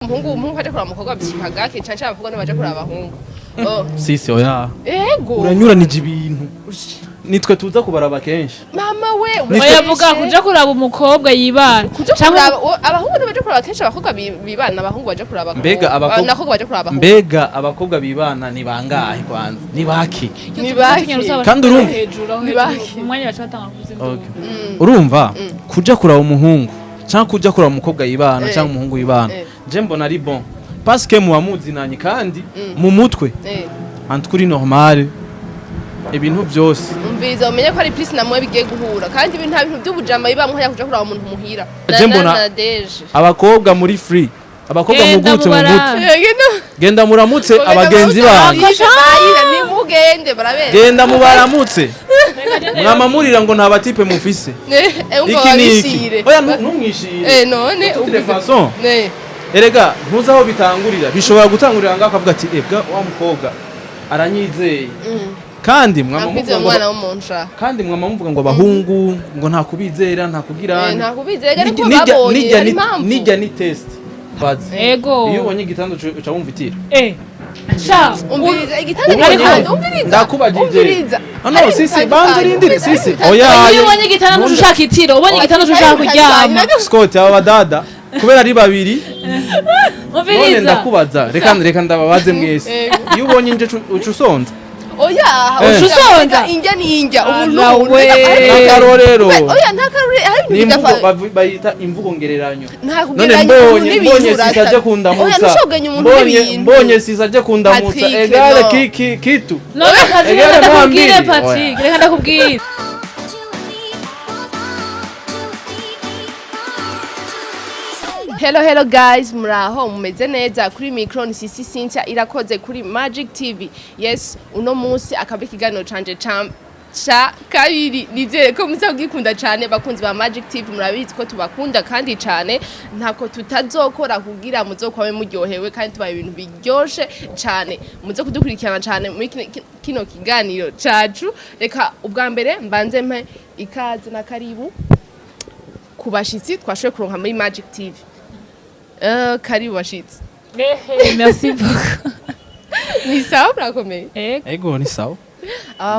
umuhungu aje kuraba umukobwa bishika gake cyane cyane abakobwa baje kuraba abahungu sisi oya ego uranyuranije ibintu nitwe tuza kubaraba kenshi mama we oyavuga kuja kuraba umukobwa yibana cyangwa abahungu baje kuraba kenshi abakobwa bibana abahungu baje kuraba mbega abakobwa baje kuraba mbega abakobwa bibana ni bangahe kwanza ni baki kandi urumva umwanya baca batanga kuzindura urumva kuja kuraba umuhungu cyangwa kuja kuraba umukobwa yibana cyangwa umuhungu yibana je mbona ari bon parce que muwamuzinanye kandi mu mutwe antukuri normal ibintu byose umviza umenye ko ari plus namwe bigiye guhura kandi ibintu nta bintu by'ubujama bibamwe haya kuja kuraba umuntu muhira je mbona abakobwa muri free abakobwa mugutse mu mutwe genda muramutse abagenzi banyu nimugende barabera genda mubaramutse mwamamurira ngo nta batipe mufise iki niki oya numwishire none de façon erega ntuzaho bitangurira bishobora gutangurira ngaho akavuga ati ebwa wa mukobwa aranyizeye kandi kandi mwamamuvuga ngo abahungu ngo nta kubizera nta kugira nta kubizera ariko babonye nijya ni test ego iyo ubonye igitanda uca wumvitira sha umviriza igitanda ariko umviriza ndakubajije no sisi banze rindire sisi oya iyo ubonye igitanda ushaka itiro ubonye igitanda ushaka kuryama Scott aba badada kubera ari babiri umviriza ndakubaza reka ndababaze mwese iyo ubonye inje ucusonza oya ushusonza injya ninjya umuntu nakarorero oya ntakarore bayita imvugo ngereranyo none mbonye sisaje kundamutsa mbonye sisaje kundamutsa egale kitu none kazi ndakubwire Patrick reka ndakubwire Hello guys, muraho mumeze neza kuri micro ni Sisi Cynthia irakoze kuri Magic TV. Yes, uno munsi akaba ikiganiro canje cha kabiri nizere ko muzagikunda cyane bakunzi ba Magic TV murabizi ko tubakunda kandi cyane ntako tutazokora kugira muzokwame muryohewe kandi tubaye ibintu biryoshe cyane muze kudukurikirana cyane muri kino kiganiro cacu. Reka ubwa mbere mbanze mpe ikaze na karibu kubashitsi twashoye kuronka muri Magic TV. Karibu washitsi. Merci beaucoup. Ni sawa murakomeye? Ego ni sawa.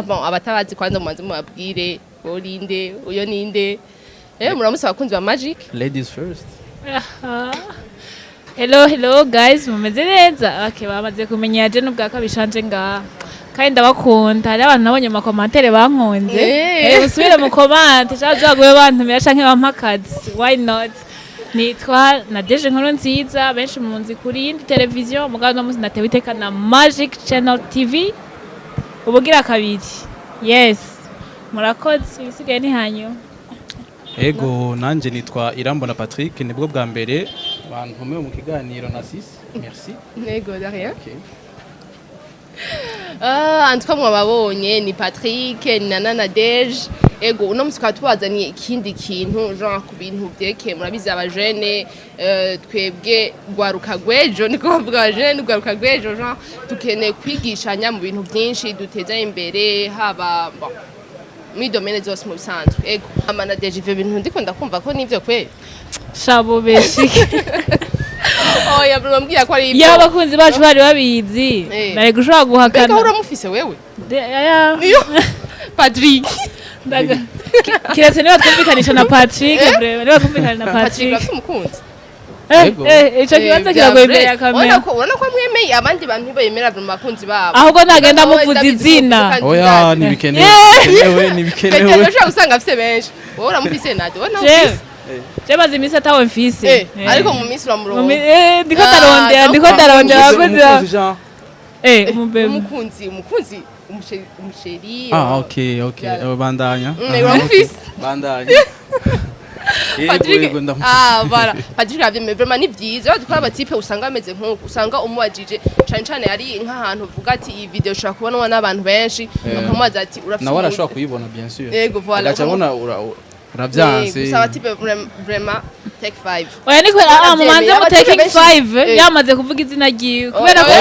Bon abatabazi kwanza mumanze mubabwire borinde uyo ninde. Muramusa abakunzi ba Magic. Ladies first. Hello guys mumeze neza. Okay bamaze kumenya je n'ubwa kabishanje nga. Kandi ndabakunda hari abantu nabonye mu commentaire bankunze. Usubire mu comment cyazaguye abantu mera canke bampakazi. Why not? Nitwa Nadeje nkuru nziza benshi munzi kuri indi televiziyo mugabo no muzi natewe iteka na Magic Channel TV ubugira kabiri. Yes murakoze ibisigaye ni hanyu. Ego nanje nitwa Irambona Patrick nibwo bwa mbere bantumiwe mu kiganiro na Sisi. Merci. Ego de rien. Okay. Antwa mwababonye ni Patrick ni Nana Deje. Ego uno musika tubazaniye ikindi kintu genre ku bintu byeke murabizi abajene twebwe gwaruka gwejo niko bavuga abajene gwaruka gwejo genre tukeneye kwigishanya mu bintu byinshi duteza imbere haba muri domaine zose mu bisanzwe. Ego amana Deje ivyo bintu ndiko ndakumva ko nivyo kweli shabo beshike oya bro mbwira ko ari ibyo ya bakunzi bacu bari babizi nari gushobora guhakana beka uramufise wewe ya Patrick kiretse niba twumvikanisha na Patrick breve niba twumvikanisha na Patrick umukunzi ico kibanza kiragoye imbere ya kamera ubona ko mwemeye abandi bantu bayemera mu bakunzi babo ahubwo nagenda muvuza izina oya nibikenewe nibikenewe ushaka usanga afise benshi wowe uramufise nade wowe nawe je bazi imisi atawe mfise ariko mu minsi uramurongo ndiko ndarondera abakunzi umukunzi umusheri okay bandanya uramufise bandanya Patrick voilà Patrick avye vraiment ni byiza dukora abatipe usanga ameze nk'uko usanga umubajije cyane ari nk'ahantu uvuga ati iyi video ushaka kubonwa n'abantu benshi bakamubaza ati urafite nawe arashobora kuyibona bien sûr yego voilà agacabona aravyanse gusa abatipe vraiment take 5 oya niko mumanze mu taking 5 yamaze kuvuga izina ryiwe kubera ko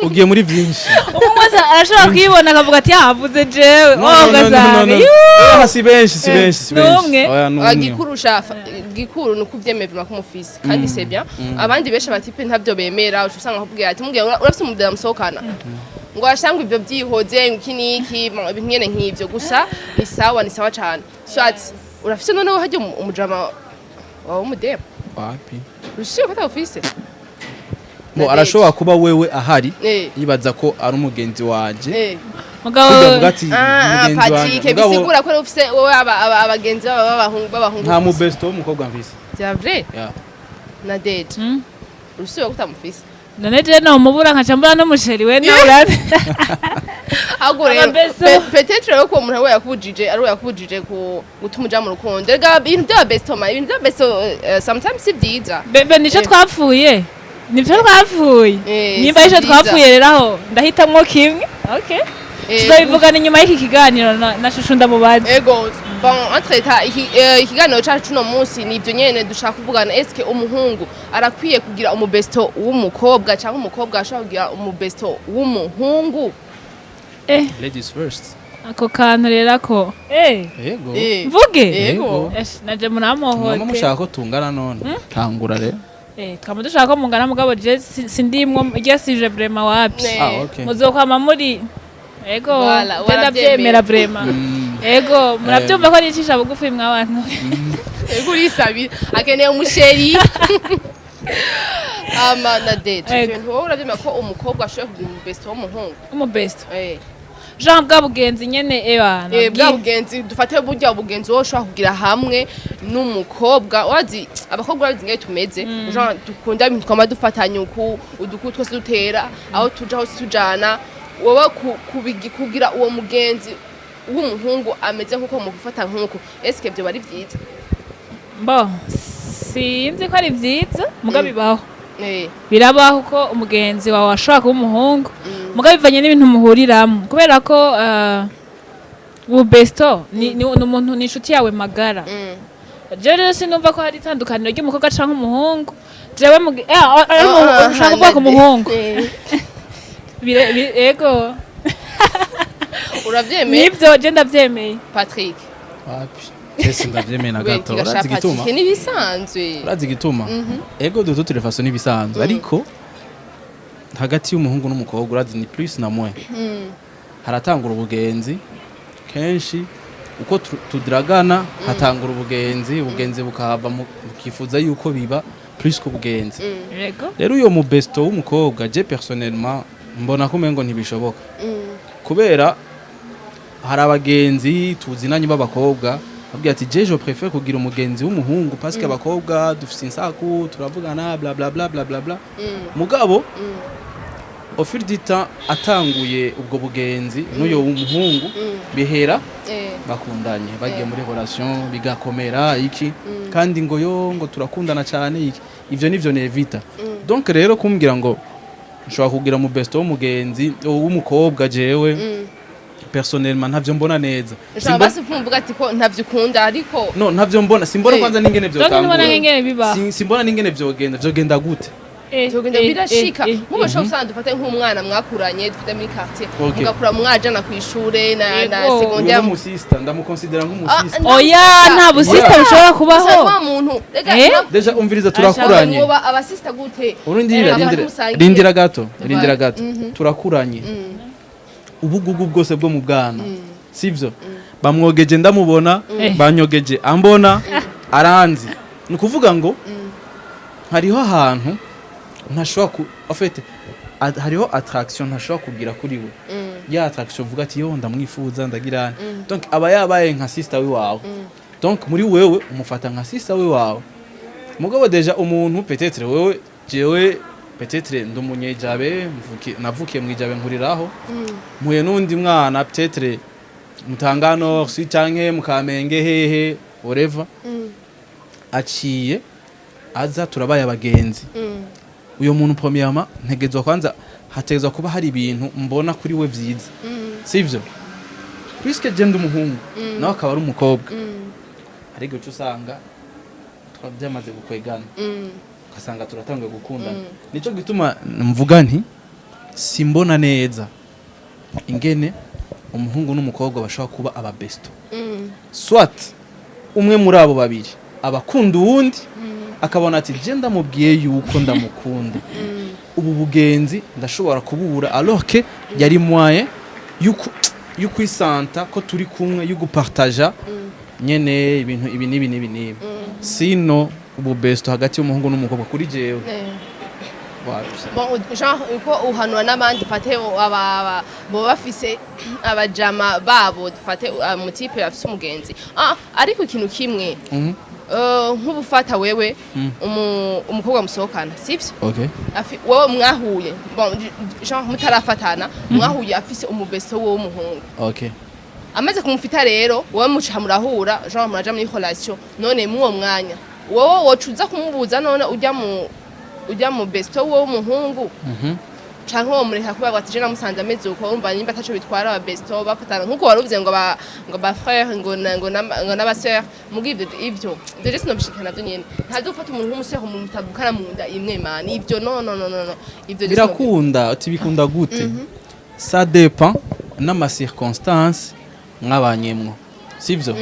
ugiye muri vyinshi umwe arashobora kwibona akavuga ati yavuze jewe ugasanga si benshi oya gikuru nuko uvyemera ko mufise kandi c'est bien abandi benshi abatipe ntavyo bemera usanga akubwira ati mubwira urafise umudela musokana ngo ashangwe ivyo vyihoze nkiniki ibintu nyene nk'ivyo gusa ni sawa cyane shati urafise noneho hajye umujama wawe umudema wapi rushiye ko utafise mo arashobora kuba wewe ahari yibaza ko ari umugenzi wanje mugabo Patrick bisigura ko ufise wowe abagenzi b'abahungu nta mu best w'umukobwa mfise c'est vrai na date rushiye ko utamufise naneje no mubura nkaca mbura no musheri we nawe agore peut-être rero ko umuntu we yakubujije ari we yakubujije ku gutuma uja mu rukundo rega ibintu bya best sometimes si byiza bebe nico twapfuye nimba ico twapfuye rero aho ndahitamwo kimwe okay tuzabivugana inyuma y'iki kiganiro na shushu ndamubaza ego bon entreta ikiganiro cyacu no munsi nivyo nyene dushaka kuvugana eske umuhungu arakwiye kugira umubesto w'umukobwa cyangwa umukobwa ashobora kugira umubesto w'umuhungu ladies first ako kantu rero ko yego mvuge yego naje munamohote mama mushaka ko tungana none tangura rero twama dushaka ko mungana mugabo je sindimwo irya sije vraiment wapi muzokwama muri ego ndabyemera vraiment ego murabyumva ko nicisha bugufi mwabantu ego urisabira akeneye umusheri na date wowe urabyemera ko umukobwa ashobora kugira umubesto w'umuhungu umubesto Jean bwa bugenzi nyene bwa bugenzi dufate burya bugenzi wowe ushobora kugira hamwe n'umukobwa wazi abakobwa bazi ngiye tumeze Jean dukunda ibintu twama dufatanya uduku twose dutera aho tuja hose tujana wowe kugira uwo mugenzi w'umuhungu ameze nkuko mugufata nkuko eske byo bari vyiza sinzi ko ari vyiza muga bibaho birabaho ko umugenzi wawe ashobora kuba umuhungu muga bivanye n'ibintu muhuriramo kubera ko ubesto ni umuntu ni inshuti yawe magara jewe rero sinumva ko hari itandukaniro ry'umukobwa canke umuhungu jewe ushaka kuvuga ku muhungu ego uravyemeye nibyo je ndavyemeye Patrick wapi Ese ndavyemeye na gato urazi gituma ni bisanzwe urazi gituma ego duto telefaso ni bisanzwe ariko hagati y'umuhungu n'umukobwa urazi ni plus na moins haratangura ubugenzi kenshi uko tudragana hatangura ubugenzi bukahava mukifuza yuko biba plus ko bugenzi rero uyo mu besto w'umukobwa je personnellement mbona ko mengo ntibishoboka kubera hari abagenzi tuzinanye b'abakobwa abwiye ati je préfère kugira umugenzi w'umuhungu parce que abakobwa dufite insaku turavugana bla bla bla bla bla mugabo au fil du temps atanguye ubwo bugenzi n'uyo w'umuhungu bihera bakundanye bagiye muri relation bigakomera iki kandi ngo turakundana cyane iki ivyo nivyo nevita donc rero kumbwira ngo nshobora kugira mu best w'umugenzi w'umukobwa jewe personnellement ntavyo mbona neza simba mvuga ati ko ntavyukunda ariko no ntavyo mbona simbona kwanza ningene vyo tangura simbona ningene vyogenda gute vyogenda birashika mubo sho usanga dufate nk'umwana mwakuranye dufite muri quartier mugakura mwajana ku ishure na secondaire mu sister ndamukonsidera nk'umusista oya nta busista bishobora kubaho wa muntu deja umviriza turakuranye woba abasista gute rindira gato turakuranye ubugugu bwose bwo mu bwana sivyo bamwogeje ndamubona banyogeje ambona aranzi ni kuvuga ngo hariho ahantu ntashobora en fait hariho attraction ntashobora kugira kuri we ya attraction vuga ati yo ndamwifuza ndagirana donc aba yabaye nka sister we wawe donc muri wewe umufata nka sister we wawe mugabo deja umuntu peut-être wewe jewe peut-être ndumunyejabe navukiye mwijabe nkuriraho muye nundi mwana peut-être mutangano si canke mukamenge hehe whatever aciye aza turabaye abagenzi uyo muntu premièrement ntegezwa kwanza hategezwa kuba hari ibintu mbona kuri we vyiza sivyo puisque je ndi umuhungu nawe akaba ari umukobwa ariko cyo usanga twabyamaze gukwegana ugasanga turatangiye gukundana nico gituma mvuga nti simbona neza ingene umuhungu n'umukobwa bashobora kuba aba besto swat umwe muri abo babiri abakunda uwundi akabona ati je ndamubwiye yuko ndamukunda ubu bugenzi ndashobora kubura alors que yari moyen y'ukwisanta ko turi kumwe y'ugupartager nyene ibintu ibi nibi sino ubu besto hagati y'umuhungu n'umukobwa kuri jewe bon genre uko uhanwa n'abandi fate aba bo bafise abajama babo fate mu type afise umugenzi ariko ikintu kimwe nk'ubufata wewe umukobwa musohokana sivyo okay wewe mwahuye bon genre mutarafatana mwahuye afise umubesto wo w'umuhungu okay amaze kumufita rero wewe muca murahura genre muraja muri relation none muwo mwanya wowe wocuza kumubuza none ujya mu besto wo w'umuhungu canke wo mureka kuba bati je namusanze ameze uko umva nimba taco bitwara aba besto bafatana nkuko waruvuze ngo ba frère ngo n'aba sœur mugivyo ivyo deje sinobishikana byo nyene ntazofata umuntu w'umusore mu mutabukana mu nda imwe mani ivyo no ivyo birakunda utibikunda gute ça dépend n'ama circonstances mwabanyemwo sivyo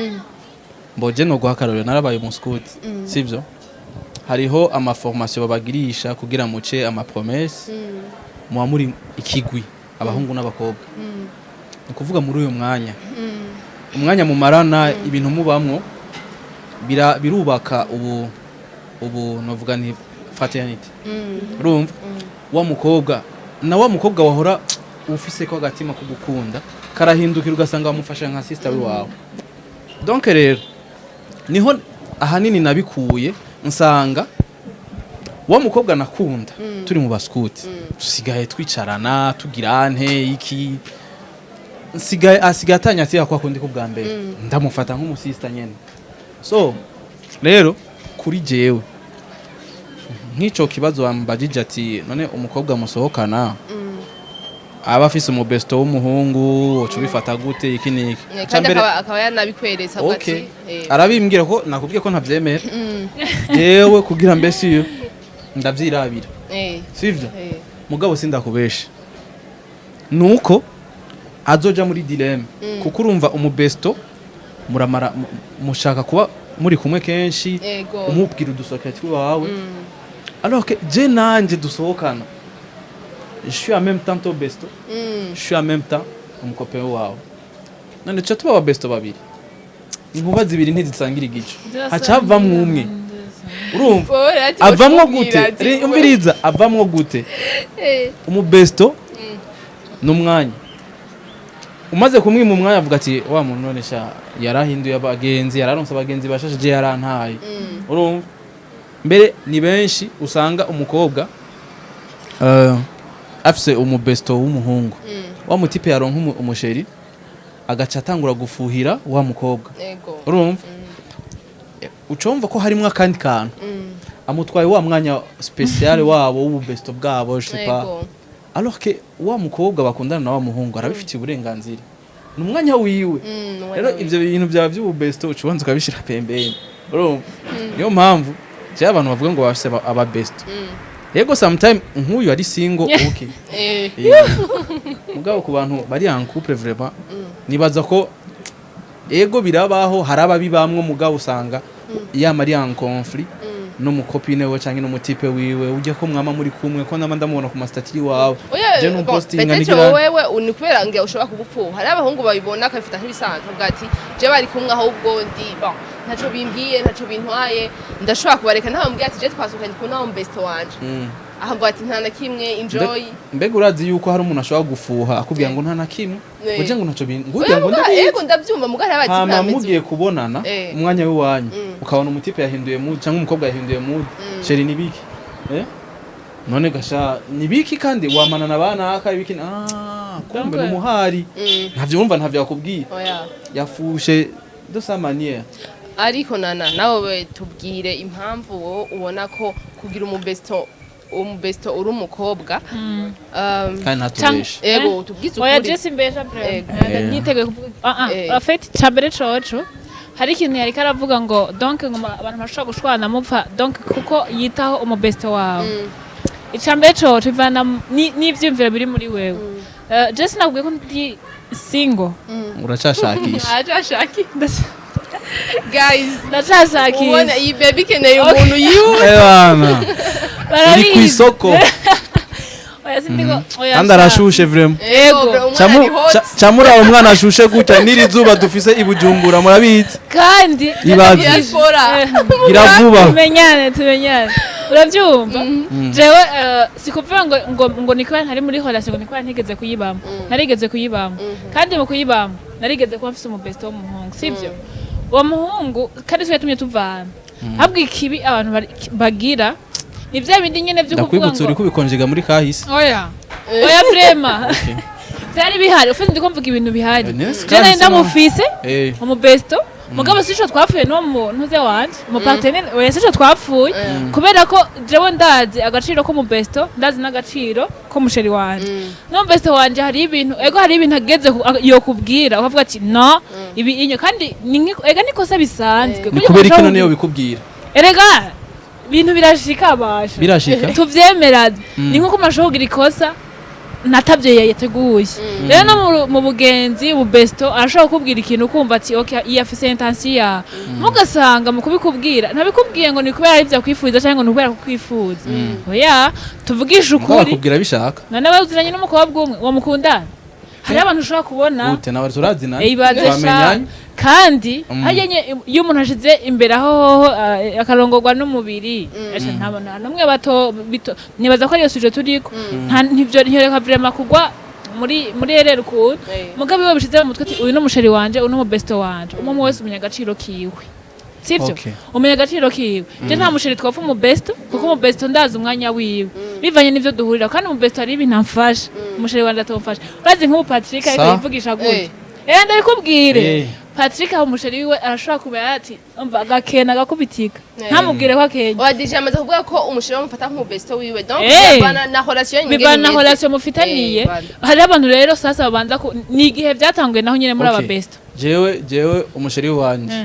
mboje no guhakarorero narabaye mu scout sivyo hariho ama formation babagirisha kugira muce ama promesse muba muri ikigwi abahungu n'abakobwa ni kuvuga muri uyu umwanya mumarana ibintu mubamwo birubaka ubu novuga ni fraternité urumva wa mukobwa wahora ufise ko agatima ko gukunda karahindukira ugasanga wamufasha nka sister wawe donc rero niho ahanini nabikuye nsanga wa mukobwa nakunda turi mu baskuti tusigaye twicarana tugira ante iki asigaye atanyatira kwa kundi ko bwa mbere ndamufata nk'umusista nyene so rero kuri jewe nk'ico kibazo wambajije ati none umukobwa musohokana aba afise umubesto w'umuhungu uco bifata gute iki niki akaba yanabikwereza gati arabimbwira ko nakubwiye ko ntavyemera jewe kugira mbese iyo ndavyirabira sivyo mugabo sindakubesha nuko azoja muri dilemme kuko urumva umubesto muramara mushaka kuba muri kumwe kenshi umubwira udusokera twawe alors que je nanje dusohokana je suis en même temps ton besto je suis en même temps umukopewe wawe none cyo tuba besto babiri inkuba zibiri ntizisangira igico hacavamwe umwe urumva avamwo gute umviriza avamwo gute umubesto n'umwanya umaze kumwima umwanya avuga ati wa muntu none sha yarahinduye abagenzi yararonse abagenzi bashashije yarantaye urumva mbere ni benshi usanga umukobwa afise umubesto w'umuhungu wa mutipe yaronka umusheri agaca atangura gufuhira wa mukobwa urumva ucumva ko harimo akandi kantu amutwaye wa mwanya special wabo w'ububesto bwabo je sais pas alors que wa mukobwa bakundana na wa muhungu arabifitiye uburenganzira n'umwanya wiwe rero ivyo bintu bya by'ububesto ucubanza ukabishira pembeni urumva niyo mpamvu je abantu bavuga ngo bafise aba besto yego sometime nkuyu ari single okay mugabo ku bantu bari en couple vraiment nibaza ko ego birabaho haraba bibamwe mugabo usanga yamari en conflit no mukopine we canke no mutipe wiwe ujye ko mwama muri kumwe ko nama ndamubona ku mastatiri wawe je no posting nganigira wewe unikubera ngiye ushobora kugupfuha hari abahungu babibona akafita nk'ibisanzwe bwati je bari kumwe ahubwo ndi bon ntaco bimbwiye ntaco bintwaye ndashobora kubareka ntabambwiye ati je twasukanye ku nawo besto wanje ahubwo ati nta na kimwe enjoy mbega urazi yuko hari umuntu ashobora gufuha akubwira ngo nta na kimwe uje ngo ntaco ngugira ngo yego ndavyumva mugari abazi ntameze mugiye kubonana umwanya w'iwanyu ukabona umutipe yahinduye mood cyangwa umukobwa yahinduye mood sheri nibiki none gasha nibiki kandi wamanana abana akabiki kumbe n'umuhari ntavyumva ntavyakubwiye yafushe de sa manière ariko nawe tubwire impamvu wo ubona ko kugira umubesto umubesto uri umukobwa kandi ntatubeshe ego tubwize oya ukuri Jesse mbesha niteguye kuvuga afite cyambere coco hari ikintu yari karavuga ngo donc ngo abantu bashobora gushwana mupfa donc kuko yitaho umubesto wawe icambere coco ivana n'ivyumviro biri muri wewe Jesse nabwiye ko ndi single uracashakisha guys ndacashakisha ubona iyi baby keneye umuntu yiwe bana iri ku isoko oya sindiko oya kandi arashushe vraiment ego camura umwana ashushe gutya niri zuba dufise ibujumbura murabizi kandi ibazi iravuba tumenyane uravyumva jewe sikuvuga ngo nikora ntari muri relation ngo nikora ntigeze kuyibamo narigeze kuyibamo kandi mu kuyibamo narigeze kuba mfise umubesto w'umuhungu sivyo uwo muhungu kandi twe yatumye tuvana habwa ikibi abantu bagira ni vya bindi nyene vyo kuvuga ngo ndakwibutsa uri kubikonjega muri kahise oya prema byari bihari ufite ndiko mvuga ibintu bihari je nari ndamufise umubesto mugabo sico twapfuye no muntu uze wanje mu partenaire oya sico twapfuye kubera ko jewe ndazi agaciro ko mu besto ndazi n'agaciro ko musheri wanje no besto wanje hari ibintu ageze yo kubwira ukavuga ati no ibi inyo kandi ega nikosa bisanzwe kubera ikino niyo bikubwira erega ibintu birashika tuvyemera ni nko kumashogira ikosa natavye yateguye rero no mu bugenzi ubesto arashobora kubwira ikintu kumva ati okay iya afise intention mugasanga mu kubikubwira ntabikubwiye ngo ni kubera ari bya kwifuza cyangwa ngo ni kubera kukwifuza oya tuvugisha ukuri bakubwira bishaka none baziranye n'umukobwa umwe wa mukundana hari abantu ushobora kubona gute nawe turazina twamenyanye kandi hayenye iyo umuntu ashize imbere aho akarongorwa n'umubiri ntabona namwe bato nibaza ko ari yo suje turiko ntivyo ntiyoreka vraiment kugwa muri erero ku mugabe we bishize mu mutwe ati uyu no musheri wanje uno mu besto wanje umwe wese umenya agaciro kiwe sivyo umenya agaciro kiwe je nta musheri twapfa mu besto kuko mu besto ndazi umwanya wiwe bivanye n'ivyo duhurira kandi mu besto ari ibintu amfasha umusheri wanje atomfasha urazi nk'ubu Patrick ariko yivugisha gute ndabikubwire Patrick aho umusheri wiwe arashobora kumenya ati umva agakena gakubitika ntamubwire ko akenya wadije amaze kuvuga ko umusheri wamufata nk'umubesto wiwe donc bibana na relation nyingine bibana na relation mufitaniye hari abantu rero sasa babanza ko ni igihe byatanguye naho nyine muri aba besto jewe umusheri wanje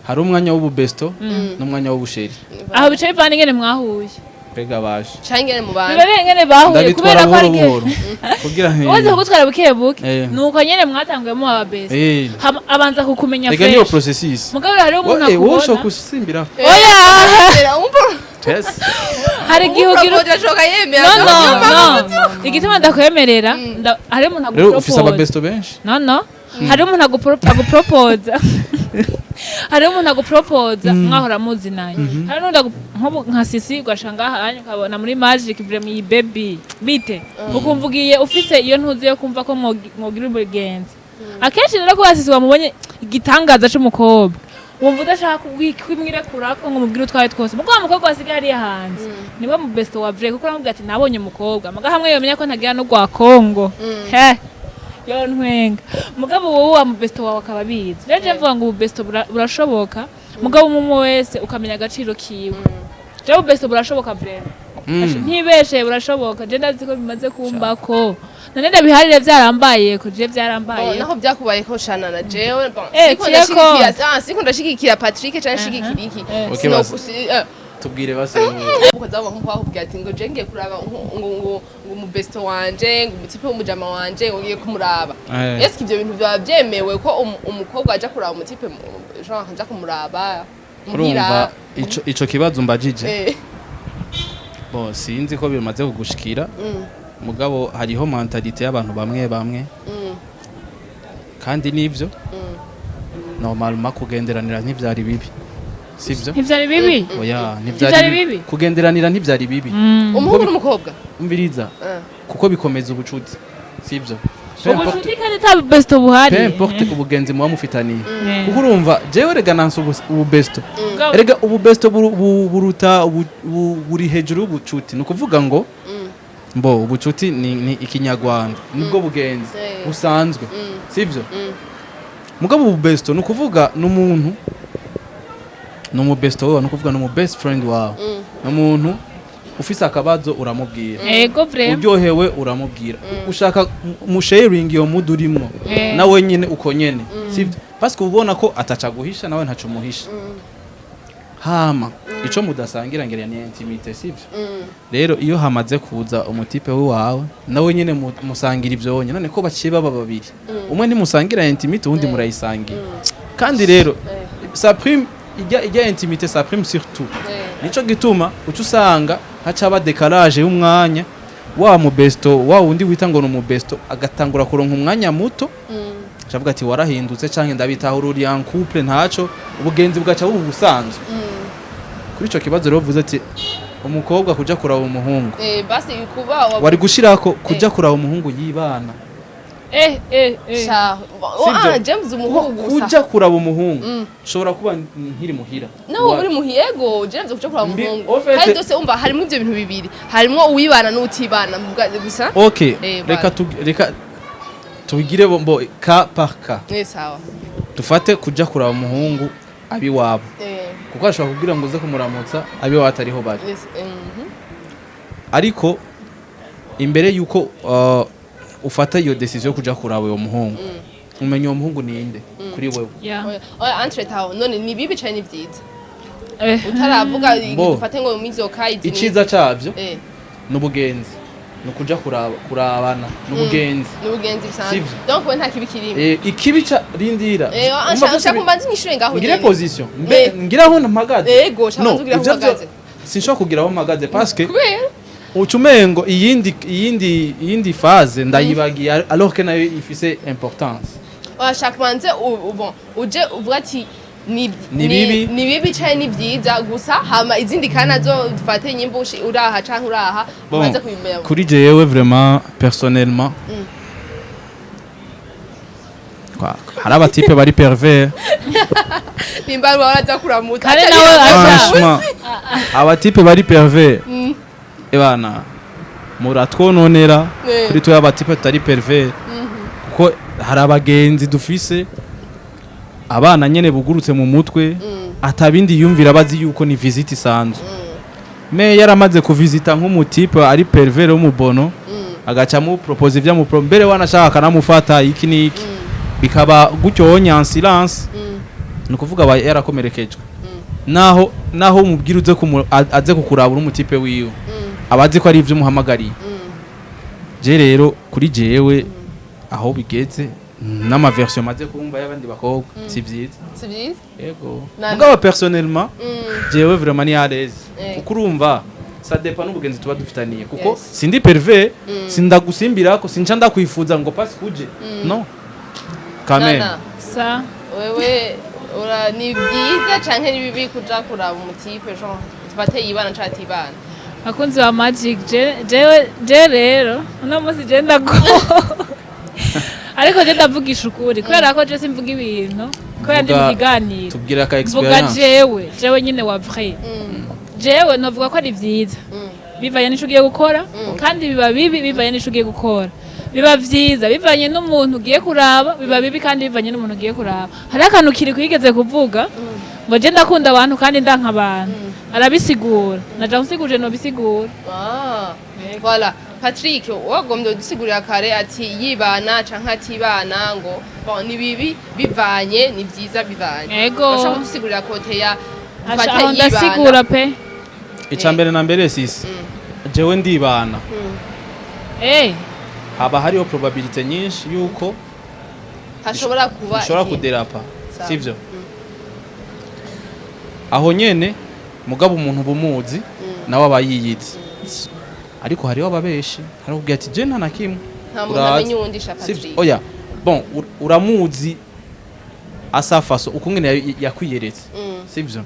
hari umwanya w'ububesto n'umwanya w'ubusheri aho bicaye bivana ingene mwahuye pega baje cyangene mu bantu bibe ngene bahuye kubera ko ari kugira ngo waze kugutwara bukebuke nuko nyene mwatanguye mu ababesto abanza kukumenya fresh rega niyo processus mugabo hari umuntu akubona wosho kusimbira oya yes hari gihugira no igituma ndakwemerera hari umuntu agupropose ufise ababesto benshi no hari umuntu agupropose hari umuntu agupropose mwahora muzinanye hari n'undi nka sisi ugashanga hanye ukabona muri magic vraiment iyi baby bite ukumvugiye ufise iyo ntuzi yo kumva ko mwogira ubugenzi akenshi rero ko hasisi wamubonye igitangaza c'umukobwa wumva udashaka kwimwirekurako ngo mubwire utwaye twose muko umukobwa wasigaye ari hanze niwe mu besto wa vrai kuko aramubwira ati nabonye umukobwa muga hamwe yomenya ko ntagira no gwa Kongo yontwenga mugabo wowe wa mubesto wawe akaba bizi rero je mvuga ngo ubesto burashoboka mugabo umwe wese ukamenya agaciro kiwe je ubesto burashoboka vraiment ntibeshe burashoboka je ndazi ko bimaze kumbako none ndabiharire vyarambaye ko je vyarambaye naho byakubaye ko shana na jewe siko ndashigikira Patrick cyane shigikira iki tubwire base ukazaba nk'ubwira ati ngo je ngiye kuraba ngo mu besto wanje ngo umutipe w'umujama wanje ngo ngiye kumuraba ese ivyo bintu byaba byemewe ko umukobwa aje kuraba umutipe genre aje kumuraba muhira ico kibazo mbajije bo sinzi ko bimaze kugushikira mugabo hariho mentalite y'abantu bamwe kandi nivyo normalement kugenderanira ntivyari bibi sivyo ntivyari bibi oya ntivyari bibi kugenderanira ntivyari bibi umuhungu n'umukobwa umviriza kuko bikomeza ubucuti sivyo ubucuti kandi ta besto buhari n'importe ubugenzi muba mufitaniye kuko urumva jewe rega nanso ububesto rega ububesto buruta buri hejuru y'ubucuti nukuvuga ngo mbo ubucuti ni ikinyarwanda nibwo bugenzi busanzwe sivyo mugabo ububesto nukuvuga n'umuntu n'umubesto wawe nukuvuga no mu best friend wawe n'umuntu ufise akabazo uramubwira ego vraiment uryohewe uramubwira ushaka musharing iyo mood urimo nawe nyene uko nyene sivyo parce que ubona ko ataca guhisha nawe ntaco muhisha hama ico mudasangira ngere ni intimite sivyo rero iyo hamaze kuza umutipe wawe nawe nyene musangira ivyo wonye none ko baciye baba babiri umwe ntimusangira intimite uwundi murayisangira kandi rero ça prime ijya intimite ça prime surtout nico gituma uca usanga haca ba décalage y'umwanya wa mubesto wa undi wita ngo no mubesto agatangura kuronka umwanya muto cavuga ati warahindutse canke ndabitaho uri en couple ntaco ubugenzi bwaca bubu busanzwe kuri ico kibazo rero vuze ati umukobwa kuja kuraba umuhungu basi kuba wari gushirako kuja kuraba umuhungu yibana James umuhungu kuja kuraba umuhungu ushobora kuba nkiri muhira nawe uri muhiyego James kuja kuraba umuhungu kandi dose umva harimo ivyo bintu bibiri harimo uwibana n'utibana gusa okay reka tugire bo ka par ka sawa tufate kuja kuraba umuhungu abi wabo kuko ashobora kugira ngo uze kumuramutsa abi wabo atariho bari ariko imbere yuko ufata iyo decision yo kuja kuraba uwo muhungu umenya uwo muhungu ninde kuri wewe entre tawo none ni bibi cyane vyiza utaravuga dufate ngo mizoka iciza cavyo n'ubugenzi nukuja kurabana n'ubugenzi bisanzwe donc we nta kibi kirimo ikibi ca rindira umva kumbanza nkishure ngaho ngire position ngiraho mpagaze yego shabanza ngira mpagaze sinshobora kugiraho mpagaze parce que ucumengo iyindi phase ndayibagiye alors que nayo ifise importance washaka manze bon uje uvuga ati ni bibi cyane ni vyiza gusa hama izindi kana zo dufate nyimbushi uraha canke uraha ubanze kubimenya kuri jewe vraiment personnellement hari abatipe bari pervers nimba baraza kuramutsa kandi nawe franchement abatipe bari pervers ebana muratwononera kuri twe abatipe tutari pervers kuko hari abagenzi dufise abana nyene bugurutse mu mutwe atabindi yumvira bazi yuko ni visit isanzwe me yaramaze kuvisita nk'umutipe ari pervers wo mubono agaca mu propose vya mu mbere wanashaka kanamufata iki niki bikaba gutyo en silence nukuvuga ba yarakomerekejwe naho umubwira uze aze kukurabura umutipe wiwe abazi ko ari ivyo muhamagariye je rero kuri jewe aho bigeze n'ama version maze kumva y'abandi bakobwa si vyiza yego mugabo personnellement jewe vraiment ni à l'aise kuko urumva ça dépend n'ubugenzi tuba dufitaniye kuko sindi pervers sindagusimbirako sinca ndakwifuza ngo passe kuje non quand même ça wewe ora ni vyiza canke ni bibi kuja kuraba umutipe genre tufate yibana chat ibana akunzi wa magic je rero uno musi je ndago ariko je ndavugisha ukuri kubera ko je simvuga ibintu kubera ndi mu kiganiro tubwira ka experience jewe nyine wa vrai jewe novuga ko ari vyiza bivanye n'isho ugiye gukora kandi biba bibi bivanye n'isho ugiye gukora biba vyiza bivanye n'umuntu ugiye kuraba biba bibi kandi bivanye n'umuntu ugiye kuraba hari akantu kiri kwigeze kuvuga ngo je ndakunda abantu kandi ndanka abantu arabisigura naja nsiguje no bisigura voilà Patrick wagombye dusigurira kare ati yibana canke atibana ngo bon ni bibi bivanye ni vyiza bivanye yego ushaka dusigurira kote ya fata yibana ndasigura pe icambere na mbere sisi jewe ndibana haba hariho probability nyinshi yuko hashobora kuba kuderapa sivyo aho nyene mugabo umuntu bumuzi nawe abayiyizi ariko hariho ababeshi hari kubwira ati je nta nakimwe nta muntu amenye uwundi Patrick oya bon uramuzi asafaso ukungene yakwiyeretse sivyo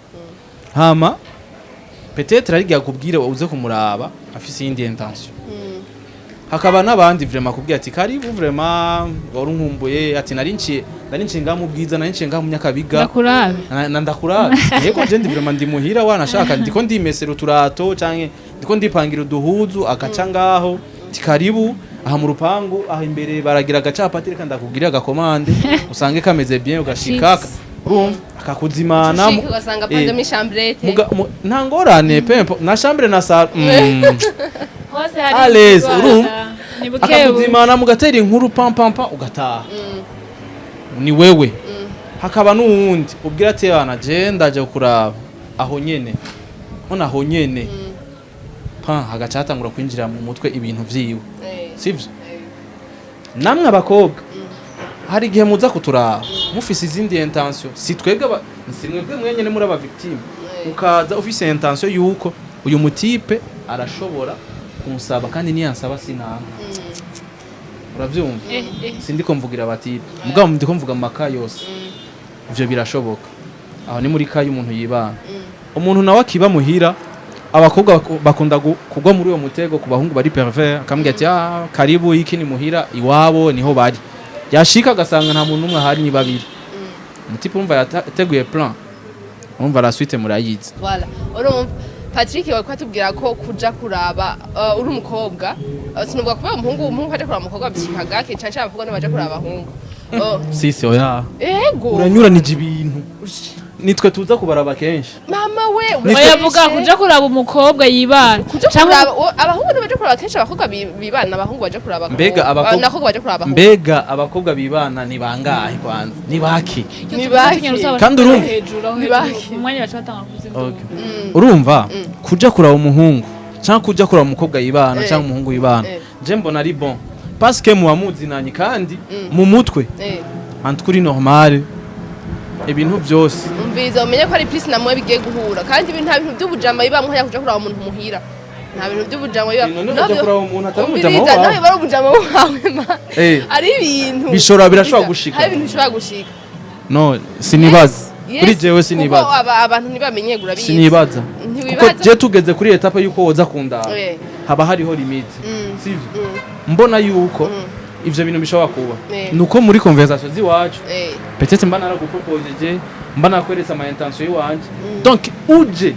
hama peut-être ari yakubwira uze kumuraba afise indi intention hakaba nabandi vraiment kubwira ati karibu vraiment wari nkumbuye ati narinciye ngamu bwiza narinciye ngamu nyakabiga ndakurabe ndakurabe yego je ndi vraiment ndi muhira wanashaka ndiko ndimesera turato canke ndiko ndipangira uduhuzu akaca ngaho ati karibu aha mu rupangu aha imbere baragira agacapati reka ndakubwira agakomande usange kameze bien ugashika urumva akakuzimana ushika ugasanga panze chambrete nta ngorane pempo na chambre na salle hose hari Allez, urumva ni bukebu akakuzimana mugatera inkuru pam ugataha ni wewe hakaba n'uwundi ubwira ati bana je ndaje kuraba aho nyene ona aho nyene hagacatangura kwinjira mu mutwe ibintu vyiwe sivyo namwe abakobwa hari igihe muza kuturaba mufise izindi intention si twebwe mwenyene muri aba victime ukaza ufise intention yuko uyu mutipe arashobora kumusaba kandi niyansaba sinanga uravyumva sindiko mvugira abatipe mugabo ndiko mvuga mu maka yose ivyo birashoboka aho ni muri kayi umuntu yibana umuntu nawe akiba muhira abakobwa bakunda kugwa muri uwo mutego ku bahungu bari pervers akambwira ati karibu iki ni muhira iwabo niho bari yashika agasanga nta muntu umwe ahari ni babiri umutipe umva yateguye plan umva la suite murayizi voilà urumva Patrick wakwatubwira ko kuja kuraba uri umukobwa sinubwa kuba umuhungu aje kuraba umukobwa bishika gake cyane abakobwa no baje kuraba abahungu sisi oya ego uranyuranije ibintu nitwe tuza kubaraba kenshi mama we oyavuga kuja kuraba umukobwa yibana abahungu baje kuraba kenshi abakobwa bibana abahungu baje kuraba mbega abakobwa baje kuraba mbega abakobwa bibana ni bangahe kwanza ni baki kandi umwanya baca urumva kuja kuraba umuhungu cyangwa kuja kuraba umukobwa yibana cyangwa umuhungu yibana je mbona ari bon parce que muba muzinanye kandi mu mutwe antukuri normal ibintu byose umviza umenye ko ari plus namwe bigiye guhura kandi ibintu nta bintu by'ubujama bibamwe ya kuja kuraba umuntu muhira nta bintu by'ubujama bibamwe nabyo kuraba umuntu atari umujama wawe nawe bari ubujama wawe ari ibintu birashobora gushika hari ibintu bishobora gushika no sinibaza kuri jewe sinibaza kuko abantu ntibamenye gura bizi sinibaza kuko je tugeze kuri etape yuko woza kunda haba hariho limite sivyo mbona yuko ivyo bintu bishobora kuba nuko muri conversation ziwacu peut-être mba naraguproposeje mba nakweretse ama intention yiwanje donc uje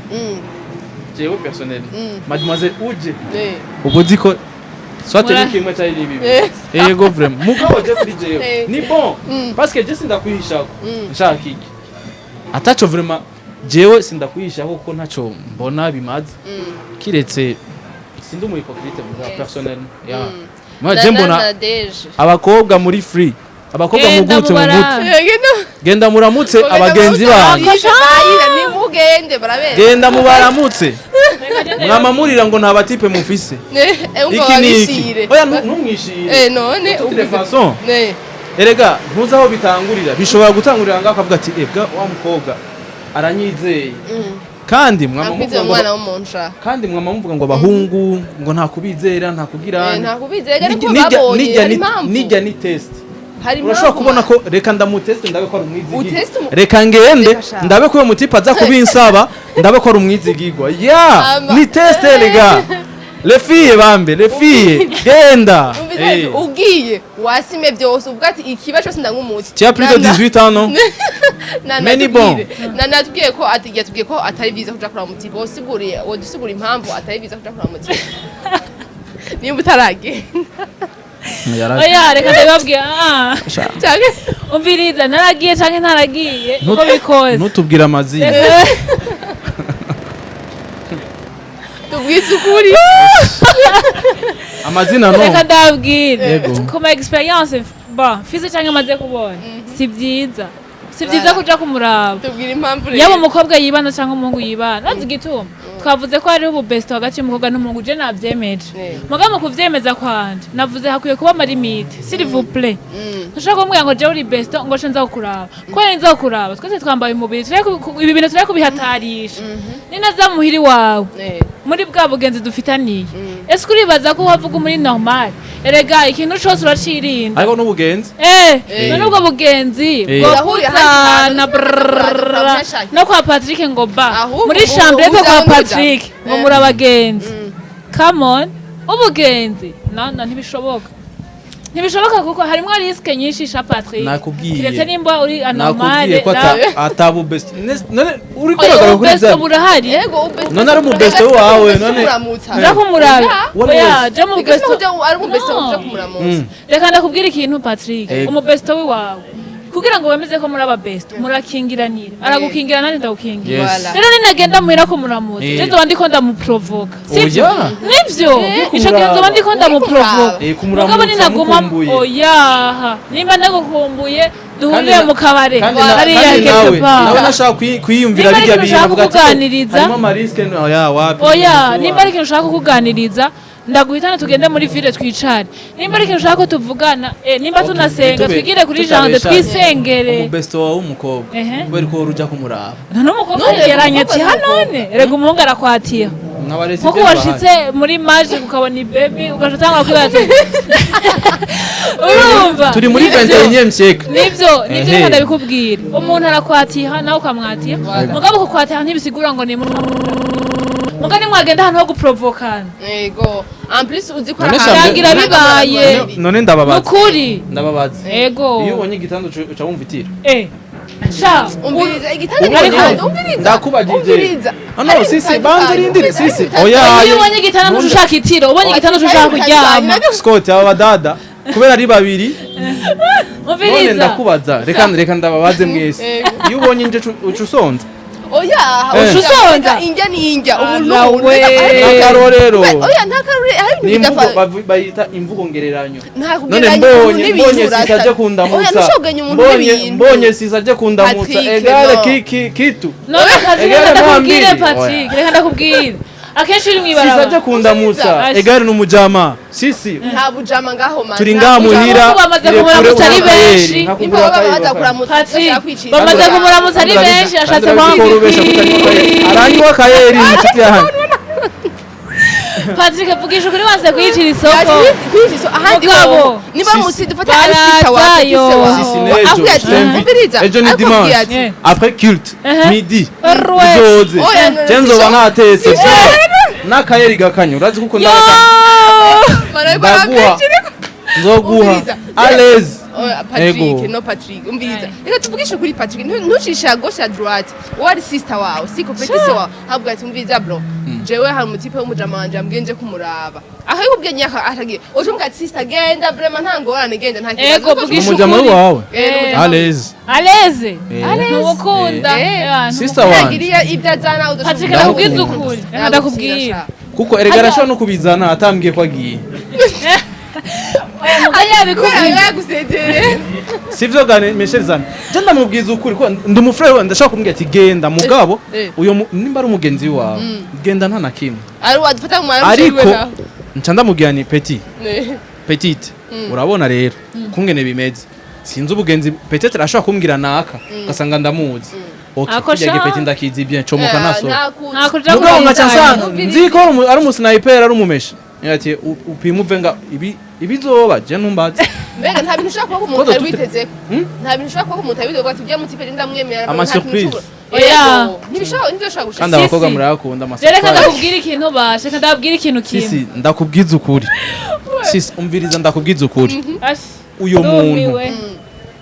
jewe personnel mademoiselle uje ubuzi ko soit ni kimwe cyari nibibi yego vraiment mugabo je kuri jewe ni bon parce que je sindakwihisha nshaka iki atacho vraiment jewe sindakwihisha kuko ntaco mbona bimaze kiretse sindi umu hypocrite mu personnel ya je mbona abakobwa muri free abakobwa mugutse mu mutwe genda muramutse abagenzi banyu nimugende barabera genda mubaramutse mwamamurira ngo nta batipe mufise iki niki oya numwishire none de façon erega ntuzaho bitangurira bishobora gutangurira ngaho akavuga ati ebwa wa mukobwa aranyizeye kandi kandi mwamumvuga ngo abahungu ngo nta kubizera nta kugira nta kubizera ariko babonye nijya ni test urashobora kubona ko reka ndamuteste ndabe ko ari umwizigirwa reka ngende ndabe ko uyo mutipe aza kubinsaba ndabe ko ari umwizigirwa ya ni test lega les filles bambe les filles genda ugiye wasime byose uvuga ati ikiba cyose ndangumuti tu as plus de 18 ans non mais ni bon natubwiye ko yatubwiye ko atari biza kuja kuraba mutipe wodusigura impamvu atari biza kuja kuraba mutipe nimba utaragenda oya reka ndababwiye umviriza naragiye canke ntaragiye uko bikoze ntutubwire amazina tubwize ukuri amazina no reka ndabwire comme experience fize canke maze kubona si byiza kuja kumuraba tubwire impamvu yaba umukobwa yibana canke umuhungu yibana nazi gituma twavuze ko hariho ububesito hagati y'umukobwa n'umuhungu je navyemeje mugabo kuvyemeza kwanje navuze hakwiye kuba amalimite s'il vous plaît ntushaka kumbwira ngo je uri besto ngo nza kukuraba kubera nza kukuraba twese twambaye umubiri ibi bintu tureko bihatarisha ninaza muhiri wawe muri bwa bugenzi dufitaniye ese kuribaza ko wavuga muri normal erega ikintu cyose uracirinda ariko n'ubugenzi none ubwo bugenzi bwahuzana no kwa Patrick ngo ba muri chambre yo kwa Patrick ngo muri abagenzi come on ubugenzi nanda ntibishoboka kuko harimo risk nyinshi sha Patrick kiretse nimba uri anormal nakubwiye ko atabu best none uri koragara kuri za burahari none ari mu best wawe none ndakumurabe oya je mu best ari mu best uja kumuramutsa reka ndakubwira ikintu Patrick umu best wawe kugira ngo bemeze ko muri aba best murakingiranira aragukingira nanjye ndagukingira Yes. rero ninagenda muhira ko muramutse je nzoba ndiko ndamuprovoka sivyo Oya. nivyo ico gihe nzoba ndiko ndamuprovoka kumuramutsa mugabo ninaguma mukumbuye. oya nimba ndagukumbuye duhuriye mu kabare kandi hariya nawe quelque part nashaka kwiyumvira Niba bijya ariko bintu ushaka avuga ati kukuganiriza, harimo amariske oya wapi oya nimba ari ikintu ushaka kukuganiriza ndaguhitana tugende muri ville twicare nimba ari ikintu ushaka ko tuvugana nimba tunasenga twigire kuri jande twisengere umubesto wawe w'umukobwa Ehe. kubera ko uruja kumuraba n'umukobwa yegeranye ati hanone rega umuhungu arakwatiye n'abarezi nkuko washitse muri maje ukabona ibebi ugaca utangura kwibaza ati urumva turi muri 21e siècle nivyo Ehe. reka ndabikubwira umuntu arakwatiha nawe ukamwatiha mugabo kukwatiha ntibisigura ngo ni mugani mwagenda ahantu ho guprovokana yego en plus uzi ko None ahantu- Birangira bibaye. none ndababaza nukuri ndababaza ego iyo ubonye igitanda uca wumva itira sha umviriza igitanda Ubonye- gihagaze umviriza ndakubajije umviriza no sisi banze rindire sisi oya iyo ubonye igitanda ushaka itiro ubonye igitanda ushaka kuryama Scott aba badada kubera ari babiri none umviriza ndakubaza reka ndababaze mwese iyo ubonye inje uca usonza oya Eh. usonza injya ni injya umuntu Nawe. n'akarorero oya nta karuri hari ni ibintu imvugo bidafa bayita imvugo ngereranyo nta none kugereranya mbonye umuntu n'ibintu mbonye sisa aje oya kundamutsa ntushoganye umuntu n'ibintu mbonye sisa aje kundamutsa Patrick, egare no. kitu none kazi Egera reka ndakubwire mwambiri. Patrick reka ndakubwire akenshi uri sisa aje mwibarabara kundamutsa Sisa. egare n'umujama sisi nta bujama ngaho man turi ngaha muhira Ahubwo bamaze kumuramutsa ari benshi. nimba baba baza kuramutsa Patrick bashaka kwicira bamaze kumuramutsa ari benshi ashatse aranywa akayeri inshuti yanjye Patrick vugisha ukuri wanse kuyicira isoko kwijiso ahandi Mugabo. ho niba Sisi. musi dufata ari sita wa Barazayo. sise wa Sisi n'ejo, akubwira ati samedi. umviriza ejo ni akubwira dimanche ati Eh. après culte Ehe. midi Rwe. uzoze Oya, none je nzoba sisha. natetse n'akayeri gakanya urazi kuko yo ndaguha nzoguha Umviriza. alezi Oya, Patrick Ego. no Patrick umviriza reka tuvugishe kuri Patrick ntucishe à gauche à droite wari sister wawe siko pete se wawe habwa ati umviriza bro jewe hari umutipe w'umujama wanje ambwiye kumuraba aho yubwiye nyaka atagiye ucumbwa ati sister genda vraiment nta ngorane genda nta kibazo Ego, vugisha umujama ukuri. wawe Eh. alezi aleze Eh. ntubukunda Sister wanje. ntagiriye ibyo azana Patrick Ndakubwira. ndakubwiza ukuri reka ndakubwira kuko erega arashobora no kubizana atambwiye ko agiye mugani yabikubwira yagusezereye sivyo gane mesherizana je ndamubwiza ukuri ko ndi umufrere we ndashaka kumubwira ati genda mugabo uyo nimba ari umugenzi wawe genda nta na kimwe ari wadufata mu mwanya ariko nca ndamubwira ni petite urabona rero kungene bimeze sinzi ubugenzi petete arashobora kumbwira naka ugasanga ndamuzi Ako okay sha. peti ndakizi bien comoka naso nta kuja mugabo nkaca kumwizanya nsanga nzi ko ari umusniper ari umumesha ati upima uve nga ibizoba je ntumbaze mbega nta bintu ushaka kuba umuntu Kodo ari tute- witeze nta bintu ushaka kuba umuntu ari witeze ati ujya mutipe ndamwemera Ama surprise. oya ntibishobora gushaka kandi Si, abakobwa si. murakunda rero reka amasurprise ndakubwira ikintu bashe reka ndabwira ikintu kimwe sisi ndakubwiza ukuri sisi umviriza ndakubwiza ukuri Ashi, uyo muntu ndumiwe.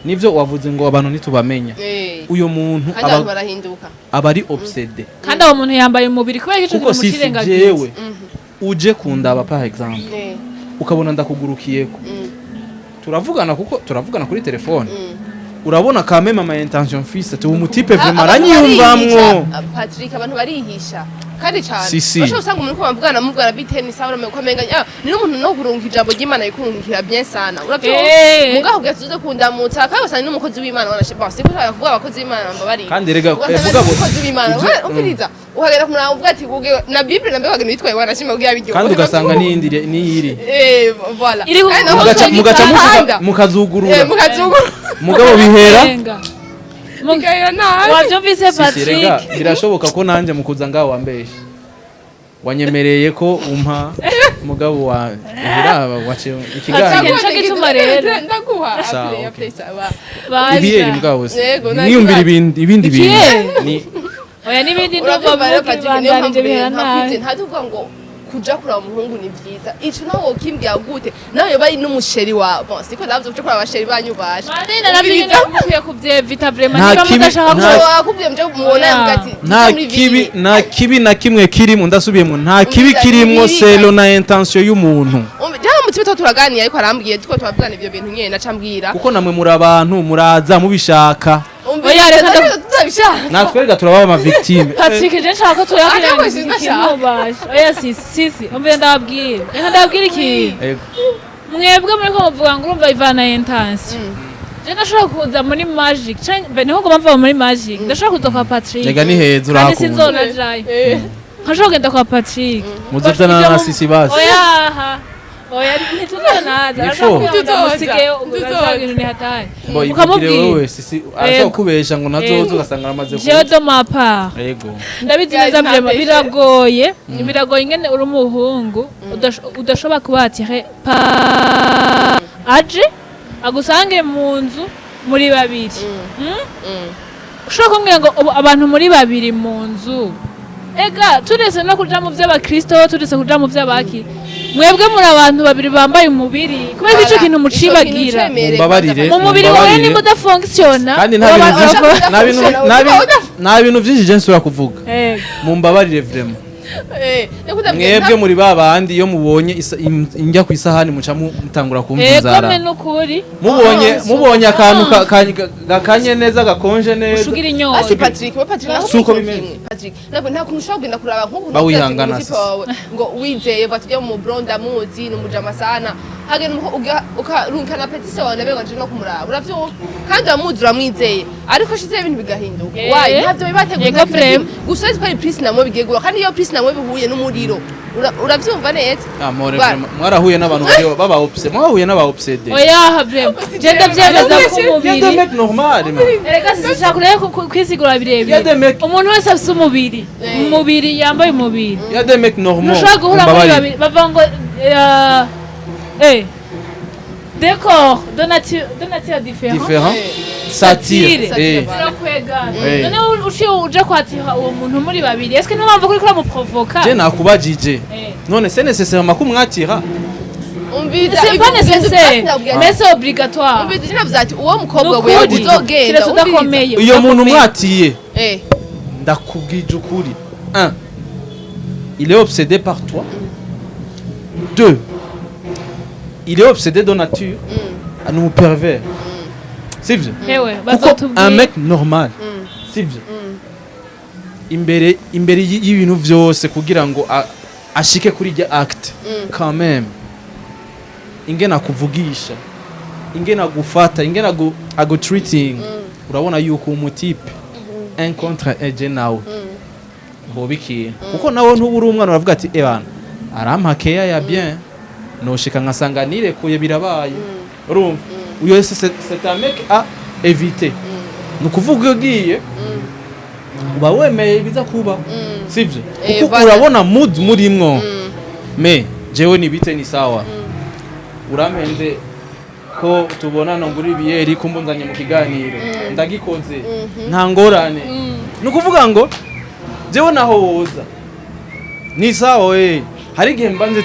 nivyo wavuze ngo abantu ntitubamenya uyo muntu kandi abantu barahinduka aba ari obsede kandi abo muntu yambaye umubiri kubera ko ico kuko kintu sisi mukirengagiza jewe uje kundaba par exemple ukabona ndakugurukiyeko turavugana kuri telefone urabona quand même ama intention fils tu umutipe vraiment aranyiyumvamwo Patrick abantu barihisha kandi cyane Si, si. bashobora usanga umuntu ko bavugana muvugana biteni sawa no kwamenga ni n'umuntu no kurunga ijambo ry'Imana yikurungikira bien sana uravyo mugaho bwatuze kundamutsa kandi usanga n'umukozi w'Imana wanasheba siko kuvuga abakozi b'Imana mbabari kandi rega vuga umukozi w'Imana umviriza uhagera kumura uvuga ati na Bible nambe wagenda witwaye wanashima kugira bijyo kandi ugasanga niyiri voilà Iri ku- Kandi naho mugaca usanga mukazugurura mukazugura mugabo bihera mugahera nabi wavyumvise sisi rega Patrick birashoboka ko nanje mukuza ngaho wambeshe wanyemereye ko umpa mugabo wa hera wace ikiganiro Patrick, nico gituma rero. ndaguha Sawa, play okay. sawa Baza. ibiyeri mugabo Yego, nta niyumvira kibazo. ibindi bintu Ikiyeri? ni oya n'ibindi urabyumva ndumva rero vuga Patrick niyo ibandanije mpamvu bihera ntakwize nabi ntatuvuga ngo kuja kuraba umuhungu ni vyiza ico nawe wokimbwira gute nawe bari n'umusheri wawe bon siko ndavyo kuja kuraba abasheri banyu baje Marina navyo nyene mukwiye kuvyevita vraiment Nta niba kibi- mudashaka nta- ko wakubwiye muje mubona Oya. yavuga ati nta kibi na kimwe kirimo ndasubiyemo nta kibi kirimo selo na intention y'umuntu mutibe to turaganiye ariko arambwiye tuko twavugana ivyo bintu nyene nacambwira kuko namwe muri abantu muraza mubishaka oya reka tutabishaka natwerega turababa ama victime Patrick je nshaka tuyakira ikintu oya sisi umbe ndababwira reka ndababwira iki mwebwe muri ko muvuga ngo urumva ivana intense je ndashaka kuza muri magic niho ngo bamva muri magic ndashaka kuza kwa Patrick rega ni heza kandi sinzona jayi nkashaka kugenda kwa Patrick muzotana na sisi basi oya ntituzonaza arashaka ugasanga ibintu ni hatari ukamubwira wewe sisi arashaka kubesha ngo nazozo ugasanga amaze ku je do mapa yego ndabizi neza biragoye ingene uri umuhungu udashobora kubatire aje agusange mu nzu muri babiri ushobora kumbwira ngo abantu muri babiri mu nzu ega turese no kuja mu vy'abakristo turese kuja mu vy'abaki mwebwe muri abantu babiri bambaye umubiri kubera ico kintu mucibagira mumbabarire mu mubiri wawe nimba udafunctiona kandi nta bintu vyinshi je nsubira kuvuga mumbabarire vraiment mwebwe muri babandi iyo mubonye injya ku isahani muca mutangura kumva inzara mubonye akantu gakanye neza gakonje neza ushugira inyota asi Patrick suko bimeze Patrick nta kuntu ushobora kugenda kuraba nk'ubu bawihangana ngo wizeye batujye mu bronda muzi n'umujama sana hagenda ukarunkana petise wawe nabe ngo no kumuraba uravyumva kandi amuzi uramwizeye ariko shize ibintu bigahinduka wayi ntabyo bibateguye gusa twari prise namwe bigegura kandi iyo prise namwe bihuye n'umuriro uravyumva neza mwarahuye n'abantu baba obsede mwahuye n'aba obsede oya vraiment je ndavyemeza ko umubiri yende mec normal erega sishaka kureba kwisigura birebire umuntu wese afite umubiri yambaye umubiri yende mec normal ushaka guhura muri babiri bava ngo d'accord de nature différent satire none uciye uje kwatira uwo muntu muri babiri est-ce que no mpamvu kuri muprovoka je nakubajije none c'est nécessairement kumwatira c'est pas nécessaire mais c'est obligatoire umvise navuzati uwo mukobwa wewe uzogenda udakomeye iyo muntu mwatiye ndakubwije ukuri 1 il est obsédé par toi 2 il est obsédé de nature à nous pervers c'est vrai un mec normal c'est vrai imbere y'ibintu vyose kugira ngo ashike kuri rya acte quand même ingena kuvugisha ingena gufata ingena go treating urabona yuko umutipe un contre un nawe bobiki kuko nawe ntuburi umwana uravuga ati bana arampakeya ya bien noshika nkasanga nirekuye birabaye urumva uyo c'est un mec à éviter nukuvuga ugiye uba wemeye biza kuba sivyo kuko urabona mood murimwo me jewe nibite ni sawa uramenze ko tubonana nguri biyeri kumbunzanye mu kiganiro ndagikoze nta ngorane nukuvuga ngo jewe naho woza ni sawa hari igihe mbanze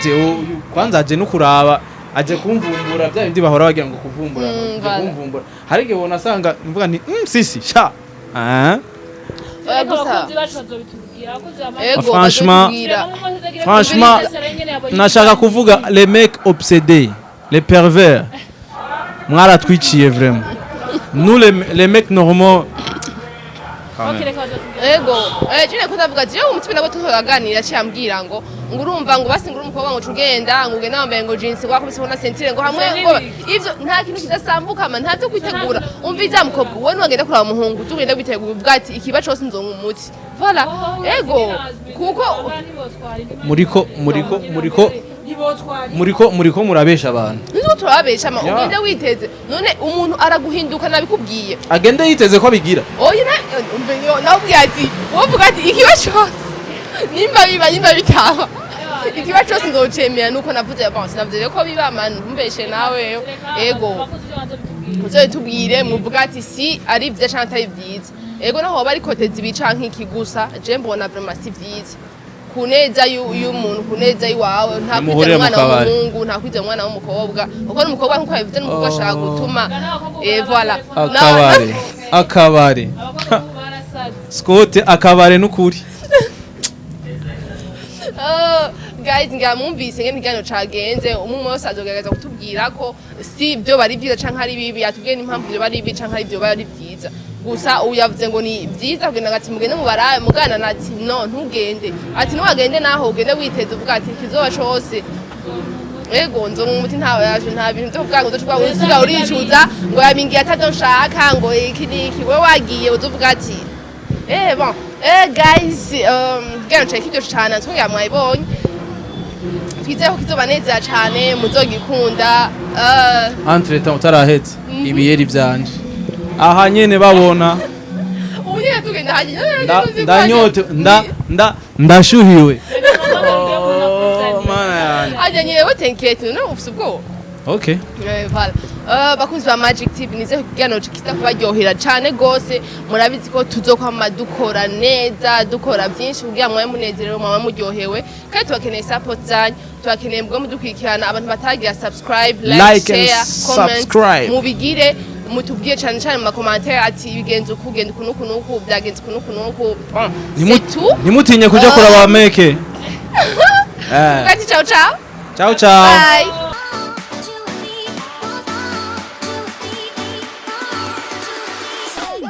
kwanza aje no kuraba aje kumvumbura bya bindi bahora bagira ngo kuvumbura kumvumbura hari igihe wona sanga mvuga nti sisi sha franchement nashaka kuvuga les mecs obsédés les pervers mwaratwiciye vraiment nous les mecs normaux ego jine ko ndavuga ati yo umutipe nabo tuzaganira cyambwira ngo urumva ngo basi nguru umukobwa ngo cugenda ngo ugenda wambaye ngo jeans wakubise bona sentire ngo hamwe ngo ivyo nta kintu kidasambuka man nta byo kwitegura umviza mukobwa wowe wagenda kuraba umuhungu tugenda kwitegura ubwa ati ikiba cyose nzonga umuti voilà ego kuko muriko murabesha abantu nizo turabesha ma ugende witeze none umuntu araguhinduka nabikubwiye agende yiteze ko bigira oya nabwiye ati wovuga ati ikiba cyose nimba bitaba ikiba cyose nzocemera nuko navuze avance navuze ko biba man mbeshe nawe ego uzoye tubwire muvuga ati si ari vye cyangwa atari vyiza ego naho bari koteza ibica nk'iki gusa je mbona vraiment si vyiza kuneza y'umuntu kuneza yiwawe nta kwizera umwana w'umuhungu nta kwizera umwana w'umukobwa uko n'umukobwa nkuko yabivuze n'umukobwa ashaka gutuma voilà akabare Scott akabare n'ukuri guys ngamumvise ngene ikiganiro cagenze umwe wese azogerageza kutubwira ko si ibyo bari byiza canke ari bibi atubwiye n'impamvu byo bari bibi canke ari byo bari byiza gusa uyavuze ngo ni byiza kugenda ngati mugende mubaraye mugana nati no ntugende ati nuwagende naho ugende witeze uvuga ati kizoba cose ego nzo mu muti ntawe yaje nta bintu byo kuvuga ngo uzocuba usiga uricuza ngo yabingiye atavyo nshaka ngo iki niki we wagiye uzovuga ati bon guys gano cheki cyo cyane twongera mwayibonye twizeye ko kizobanezera cyane muzogikunda entre temps utarahetse ibiyeri byanje aha nyene babona ubuye tugenda haje ndanyote ndashuhiwe mana yanjye aje nyewe tenkete no ufise ubwo okay voilà bakunzi ba Magic TV nize kugano kita kubaryohera cyane gose murabizi ko tuzokwama dukora neza dukora byinshi kugira mwe munezerero mama muryohewe kandi tubakeneye support zanyu tubakeneye mbwo mudukwikirana abantu batagira subscribe like share comment mubigire mutubwiye cyane cyane mu commentaire ati bigenze ukugenda kunuku byagenze kunuku nimutinye kuja kuraba meke ciao ciao ciao ciao bye